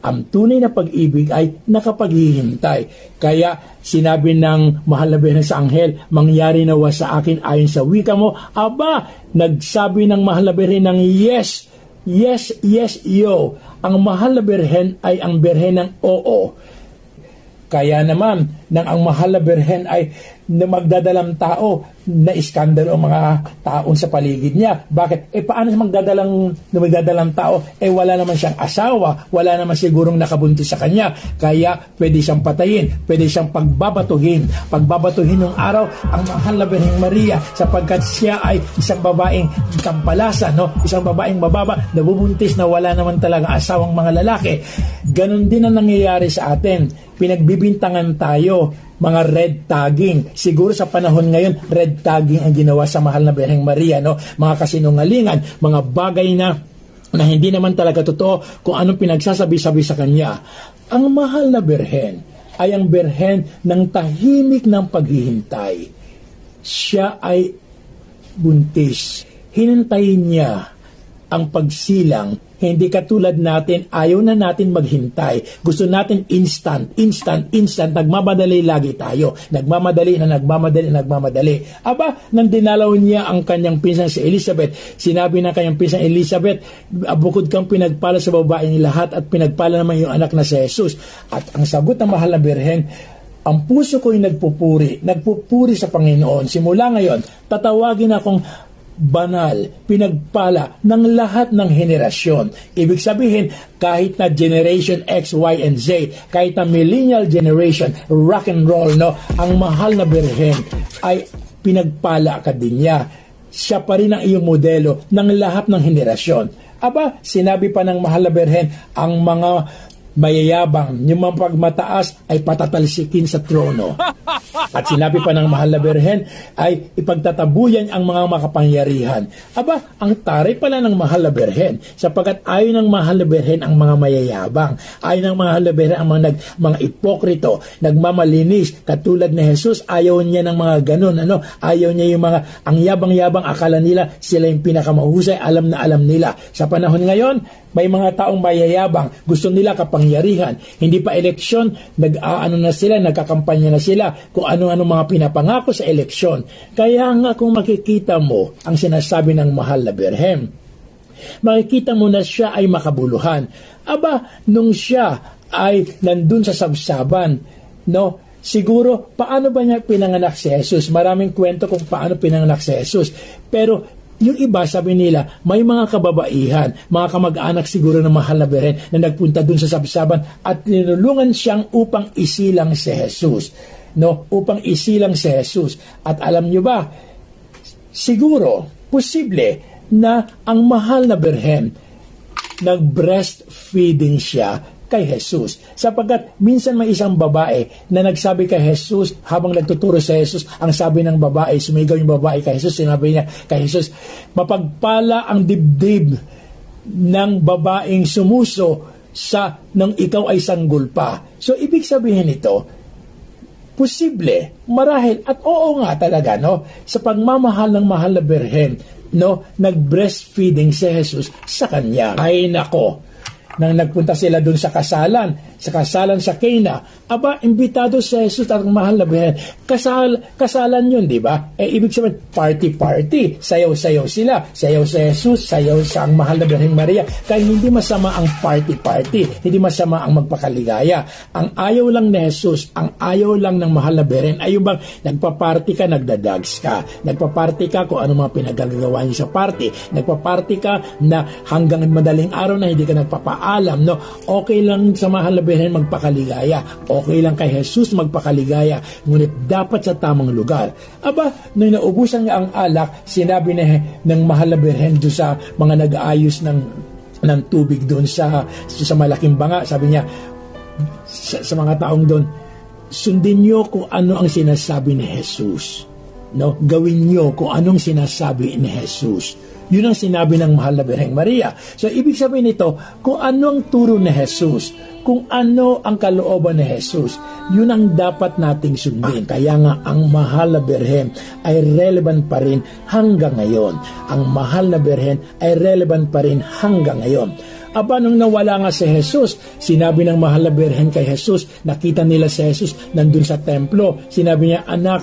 Ang tunay na pag-ibig ay nakapaghihintay. Kaya sinabi ng mahal na Birhen sa anghel, mangyari nawa sa akin ayon sa wika mo. Aba, nagsabi ng mahal na Birhen ng yes, yes, yes, yo. Ang mahal na Birhen ay ang Birhen ng oo. Kaya naman, nang ang mahal na Birhen ay na magdadalang tao, na iskandalo ang mga taon sa paligid niya. Bakit? Paano magdadalang tao? Wala naman siyang asawa, wala naman sigurong nakabuntis sa kanya. Kaya pwede siyang patayin, pwede siyang pagbabatuhin. Pagbabatuhin ng araw ang mahal na Birheng Maria, sapagkat siya ay isang babaeng kampalasan, no? Isang babaeng mababa, nabubuntis na wala naman talaga asawang mga lalaki. Ganon din ang nangyayari sa atin. Pinagbibintangan tayo, mga red tagging. Siguro sa panahon ngayon, red tagging ang ginawa sa mahal na Birheng Maria, no? Mga kasinungalingan, mga bagay na hindi naman talaga totoo kung anong pinagsasabi-sabi sa kanya. Ang mahal na Birhen ay ang Birhen ng tahimik ng paghihintay. Siya ay buntis. Hinantayin niya ang pagsilang. Hindi katulad natin, ayaw na natin maghintay. Gusto natin instant. Nagmamadali lagi tayo. Nagmamadali. Aba, nang dinalaw niya ang kanyang pinsan si Elizabeth, sinabi ng kanyang pinsan Elizabeth, bukod kang pinagpala sa babae ni lahat at pinagpala naman yung anak na si Jesus. At ang sagot ng mahal na Birhen, ang puso ko'y nagpupuri sa Panginoon. Simula ngayon, tatawagin akong banal, pinagpala ng lahat ng henerasyon. Ibig sabihin, kahit na Generation X, Y, and Z, kahit na Millennial Generation, rock and roll, no? Ang mahal na Birhen ay pinagpala ka din niya. Siya pa rin ang iyong modelo ng lahat ng henerasyon. Aba, sinabi pa ng mahal na Birhen, ang mga mayayabang, yung mga pagmataas ay patatalsikin sa trono. At sinabi pa ng mahal na Birhen ay ipagtatabuyan ang mga makapangyarihan. Aba, ang taray pala ng mahal na Birhen, sapagkat ayaw ng mahal na Birhen ang mga mayayabang, ayaw ng mahal na Birhen ang mga ipokrito, nagmamalinis, katulad ni Jesus. Ayaw niya ng mga ganun, ayaw niya yung mga ang yabang-yabang, akala nila sila yung pinakamahusay, alam na alam nila. Sa panahon ngayon, may mga taong mayayabang, gusto nila kapangyarihan. Hindi pa eleksyon, nagkakampanya na sila kung ano-ano mga pinapangako sa eleksyon. Kaya nga kung makikita mo ang sinasabi ng mahal na Birhen, makikita mo na siya ay makabuluhan. Aba, nung siya ay nandun sa sabsaban, no? Siguro, paano ba niya pinanganak si Jesus? Maraming kwento kung paano pinanganak si Jesus. Pero yung iba, sabi nila, may mga kababaihan, mga kamag-anak siguro ng mahal na Birhen na nagpunta dun sa sabsaban at tinulungan siyang upang isilang si Jesus. No? Upang isilang si Jesus. At alam nyo ba, siguro, posible na ang mahal na Birhen nag-breastfeeding siya kay Jesus. Sapagkat minsan may isang babae na nagsabi kay Jesus, habang nagtuturo sa Jesus, ang sabi ng babae, sumigaw yung babae kay Jesus, sinabi niya kay Jesus, mapagpala ang dibdib ng babaeng sumuso nang ikaw ay sanggol pa. So, ibig sabihin ito, posible, marahil, at oo nga talaga, no? Sa pagmamahal ng mahal na Birhen, no? Nag-breastfeeding si Jesus sa kanya. Ay nako, nang nagpunta sila dun sa kasalan sa Cana, aba, imbitado si Jesus at ang mahal na Birhen. Kasalan yun, di ba? Ibig sabihin, party, sayaw-sayaw sila. Sayaw si Jesus, sayaw sa ang mahal na Birheng Maria. Kaya hindi masama ang party, hindi masama ang magpakaligaya. Ang ayaw lang ni Jesus, ang ayaw lang ng mahal na Birhen ay yung bang nagpa-party ka, nagdadags ka. Nagpa-party ka kung ano mga pinagagawa niyo sa party. Nagpa-party ka na hanggang madaling araw na hindi ka nagpapaalam, no? Okay lang sa mahal na Birhen magpakaligaya. Okay lang kay Jesus magpakaligaya. Ngunit dapat sa tamang lugar. Aba, nung naubusan nga ang alak, sinabi ng mahal na Birhen doon sa mga nag-aayos ng tubig doon sa malaking banga. Sabi niya sa mga taong doon, sundin niyo kung ano ang sinasabi ni Jesus. No? Gawin niyo kung anong sinasabi ni Jesus. Yun ang sinabi ng mahal na Birheng Maria. So, ibig sabihin nito, kung ano ang turo ni Jesus, kung ano ang kalooban ni Jesus, yun ang dapat nating sundin. Kaya nga, ang mahal na Birhen ay relevant pa rin hanggang ngayon. Ang mahal na Birhen ay relevant pa rin hanggang ngayon. Aba, nung nawala nga si Jesus, sinabi ng mahal na Birhen kay Jesus, nakita nila si Jesus nandun sa templo. Sinabi niya, anak,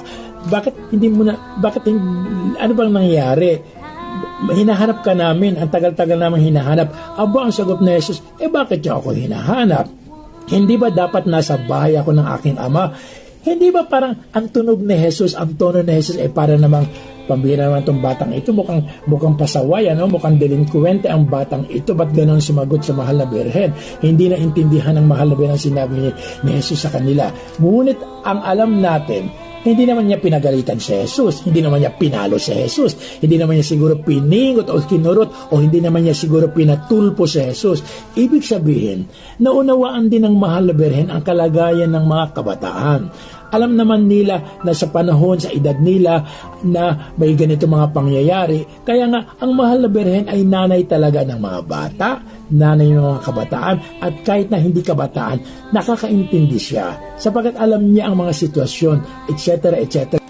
ano bang nangyari? Hinahanap ka namin, ang tagal-tagal namin hinahanap. Aba, ang sagot ni Jesus, bakit niyo ako hinahanap? Hindi ba dapat nasa bahay ako ng aking ama? Hindi ba parang ang tunog ni Jesus, ang tono ni Jesus para namang pambira naman itong batang ito, mukhang pasaway, mukhang delinquente ang batang ito, ba't ganon sumagot sa mahal na Birhen? Hindi na intindihan ng mahal na Birhen ang sinabi ni Jesus sa kanila. Ngunit ang alam natin, hindi naman niya pinagalitan si Jesus, hindi naman niya pinalo si Jesus, hindi naman niya siguro piningot o kinurot, o hindi naman niya siguro pinatulpo si Jesus. Ibig sabihin, naunawaan din ng mahal na Birhen ang kalagayan ng mga kabataan. Alam naman nila na sa panahon, sa edad nila na may ganito mga pangyayari. Kaya nga, ang mahal na Birhen ay nanay talaga ng mga bata, nanay ng mga kabataan, at kahit na hindi kabataan, nakakaintindi siya sapagkat alam niya ang mga sitwasyon, etc., etc.